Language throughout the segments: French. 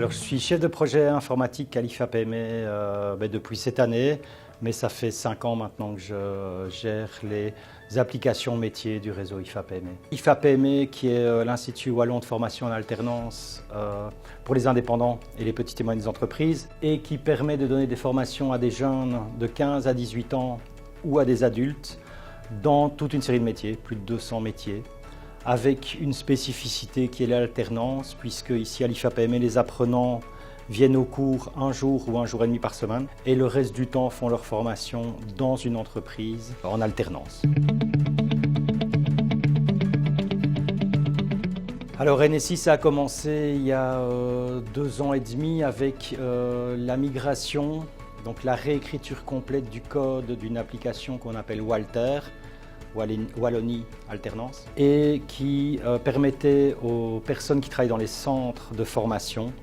Alors, je suis chef de projet informatique à l'IFA-PME depuis cette année, mais ça fait 5 ans maintenant que je gère les applications métiers du réseau IFA-PME. IFA-PME qui est l'Institut Wallon de formation en alternance pour les indépendants et les petites et moyennes entreprises et qui permet de donner des formations à des jeunes de 15 à 18 ans ou à des adultes dans toute une série de métiers, plus de 200 métiers, avec une spécificité qui est l'alternance, puisque ici à l'IFA-PME, les apprenants viennent au cours un jour ou un jour et demi par semaine et le reste du temps font leur formation dans une entreprise en alternance. Alors NSI, ça a commencé il y a 2 ans et demi avec la migration, donc la réécriture complète du code d'une application qu'on appelle Walter, Wallonie Alternance, et qui permettait aux personnes qui travaillent dans les centres de formation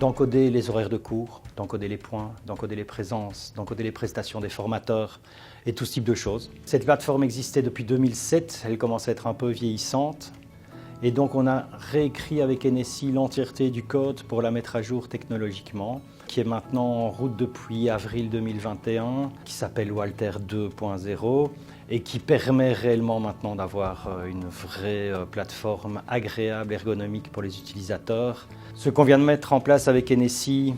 d'encoder les horaires de cours, d'encoder les points, d'encoder les présences, d'encoder les prestations des formateurs et tout ce type de choses. Cette plateforme existait depuis 2007, elle commence à être un peu vieillissante, et donc on a réécrit avec NSI l'entièreté du code pour la mettre à jour technologiquement, qui est maintenant en route depuis avril 2021, qui s'appelle Walter 2.0 et qui permet réellement maintenant d'avoir une vraie plateforme agréable, ergonomique pour les utilisateurs. Ce qu'on vient de mettre en place avec NSI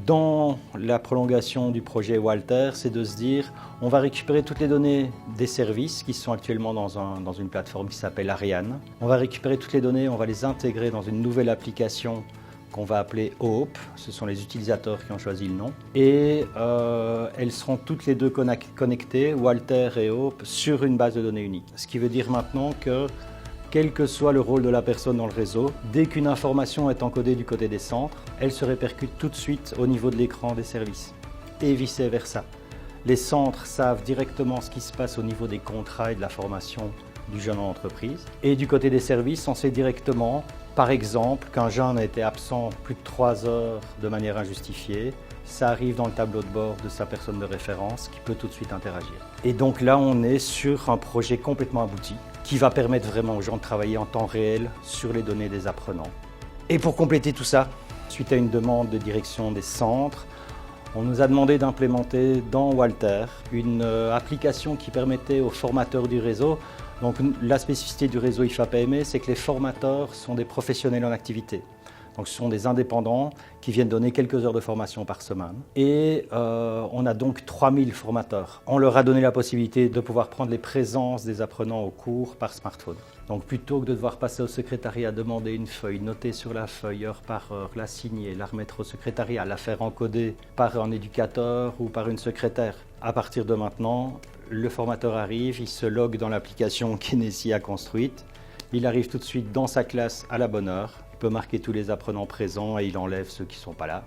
dans la prolongation du projet Walter, c'est de se dire on va récupérer toutes les données des services qui sont actuellement dans une plateforme qui s'appelle Ariane. On va récupérer toutes les données, on va les intégrer dans une nouvelle application qu'on va appeler Hope, ce sont les utilisateurs qui ont choisi le nom, et elles seront toutes les deux connectées, Walter et Hope, sur une base de données unique. Ce qui veut dire maintenant que, quel que soit le rôle de la personne dans le réseau, dès qu'une information est encodée du côté des centres, elle se répercute tout de suite au niveau de l'écran des services, et vice-versa. Les centres savent directement ce qui se passe au niveau des contrats et de la formation du jeune en entreprise, et du côté des services, on sait directement, par exemple, qu'un jeune a été absent plus de 3 heures de manière injustifiée, ça arrive dans le tableau de bord de sa personne de référence qui peut tout de suite interagir. Et donc là, on est sur un projet complètement abouti qui va permettre vraiment aux gens de travailler en temps réel sur les données des apprenants. Et pour compléter tout ça, suite à une demande de direction des centres, on nous a demandé d'implémenter dans Walter une application qui permettait aux formateurs du réseau. Donc la spécificité du réseau IFA-PME, c'est que les formateurs sont des professionnels en activité. Donc ce sont des indépendants qui viennent donner quelques heures de formation par semaine. Et on a donc 3000 formateurs. On leur a donné la possibilité de pouvoir prendre les présences des apprenants au cours par smartphone. Donc plutôt que de devoir passer au secrétariat, demander une feuille, noter sur la feuille heure par heure, la signer, la remettre au secrétariat, la faire encoder par un éducateur ou par une secrétaire, à partir de maintenant, le formateur arrive, il se logue dans l'application qu'NSI a construite, il arrive tout de suite dans sa classe à la bonne heure, il peut marquer tous les apprenants présents et il enlève ceux qui ne sont pas là.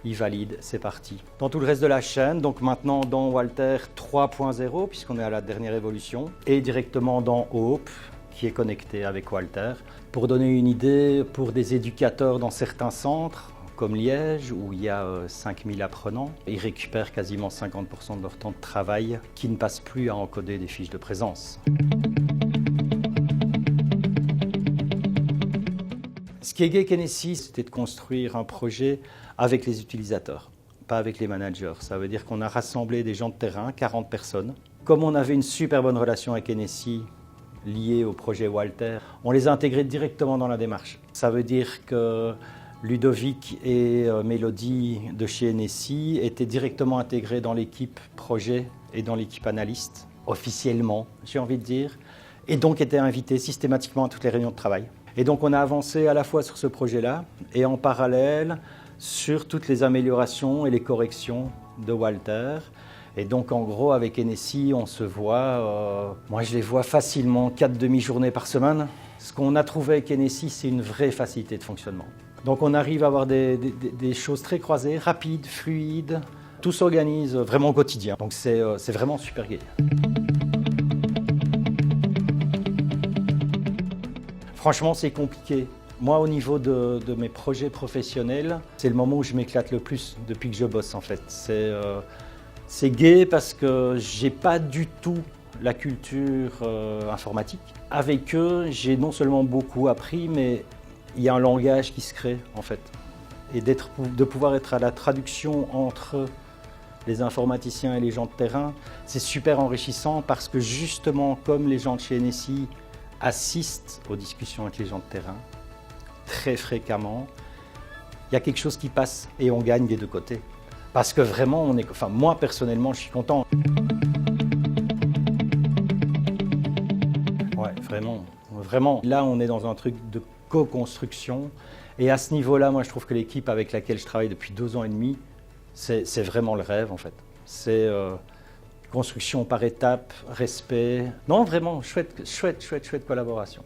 Il valide, c'est parti. Dans tout le reste de la chaîne, donc maintenant dans Walter 3.0, puisqu'on est à la dernière évolution, et directement dans Hope, qui est connecté avec Walter. Pour donner une idée, pour des éducateurs dans certains centres, comme Liège, où il y a 5000 apprenants, ils récupèrent quasiment 50% de leur temps de travail qui ne passe plus à encoder des fiches de présence. Ce qui est gai avec NSI, c'était de construire un projet avec les utilisateurs, pas avec les managers. Ça veut dire qu'on a rassemblé des gens de terrain, 40 personnes. Comme on avait une super bonne relation avec NSI, liée au projet Walter, on les a intégrés directement dans la démarche. Ça veut dire que Ludovic et Mélodie de chez NSI étaient directement intégrés dans l'équipe projet et dans l'équipe analyste, officiellement, j'ai envie de dire, et donc étaient invités systématiquement à toutes les réunions de travail. Et donc on a avancé à la fois sur ce projet-là et en parallèle sur toutes les améliorations et les corrections de Walter. Et donc en gros avec NSI, on se voit, moi je les vois facilement 4 demi-journées par semaine. Ce qu'on a trouvé avec NSI, c'est une vraie facilité de fonctionnement. Donc on arrive à avoir des choses très croisées, rapides, fluides. Tout s'organise vraiment au quotidien. Donc c'est vraiment super gai. Franchement, c'est compliqué. Moi, au niveau de mes projets professionnels, c'est le moment où je m'éclate le plus depuis que je bosse en fait. C'est gai parce que j'ai pas du tout la culture informatique. Avec eux, j'ai non seulement beaucoup appris, mais il y a un langage qui se crée en fait. et de pouvoir être à la traduction entre les informaticiens et les gens de terrain, c'est super enrichissant parce que justement, comme les gens de chez NSI assistent aux discussions avec les gens de terrain très fréquemment, il y a quelque chose qui passe et on gagne des deux côtés. Parce que vraiment, moi personnellement, je suis content. Ouais, vraiment. Là, on est dans un truc de co-construction. Et à ce niveau-là, moi, je trouve que l'équipe avec laquelle je travaille depuis 2 ans et demi, c'est vraiment le rêve, en fait. C'est construction par étapes, respect. Non, vraiment, chouette collaboration.